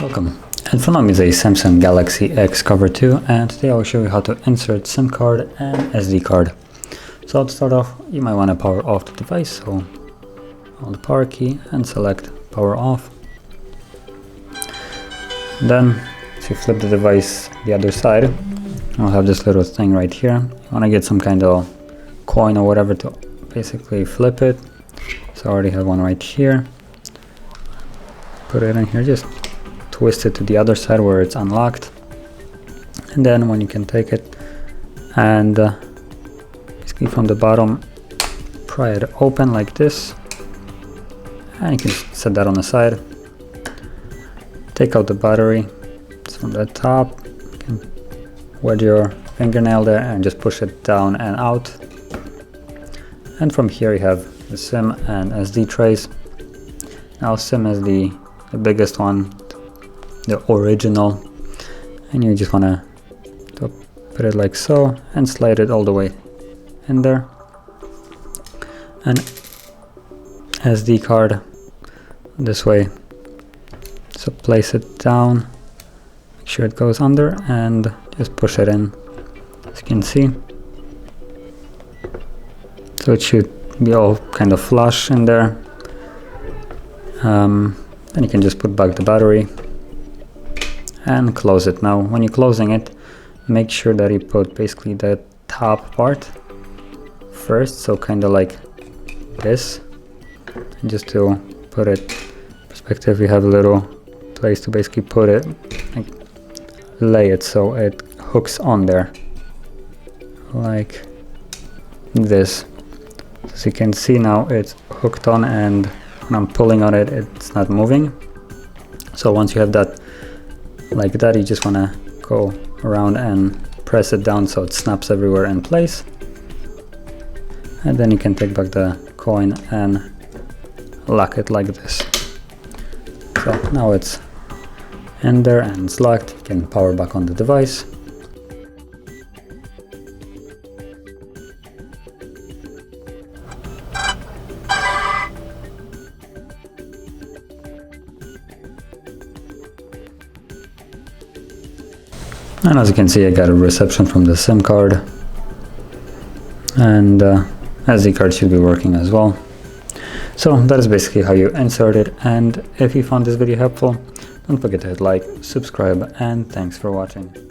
Welcome, and for now is a Samsung Galaxy Xcover 2, and today I'll show you how to insert SIM card and SD card. So to start off, you might want to power off the device, so hold the power key and select power off. Then to flip the device the other side, I'll have this little thing right here. You want to get some kind of coin or whatever to basically flip it. So I already have one right here. Put it in here, just twist it to the other side where it's unlocked, and then when you can take it and basically from the bottom pry it open like this, and you can set that on the side. Take out the battery, it's from the top. You can wedge your fingernail there and just push it down and out, and from here you have the SIM and SD trays. Now SIM is the biggest one, the original, and you just want to put it like so and slide it all the way in there. And SD card this way, so place it down, make sure it goes under, and just push it in, as you can see. So it should be all kind of flush in there. Then you can just put back the battery and close it. Now when you're closing it, make sure that you put basically the top part first, so kind of like this. And just to put it in perspective, you have a little place to basically put it, like lay it so it hooks on there like this. As you can see now, it's hooked on, and when I'm pulling on it, it's not moving. So once you have that like that, you just want to go around and press it down so it snaps everywhere in place, and then you can take back the coin and lock it like this. So now it's in there and it's locked. You can power back on the device. And as you can see, I got a reception from the SIM card, and SD card should be working as well. So that is basically how you insert it, and if you found this video helpful, don't forget to hit like, subscribe, and thanks for watching.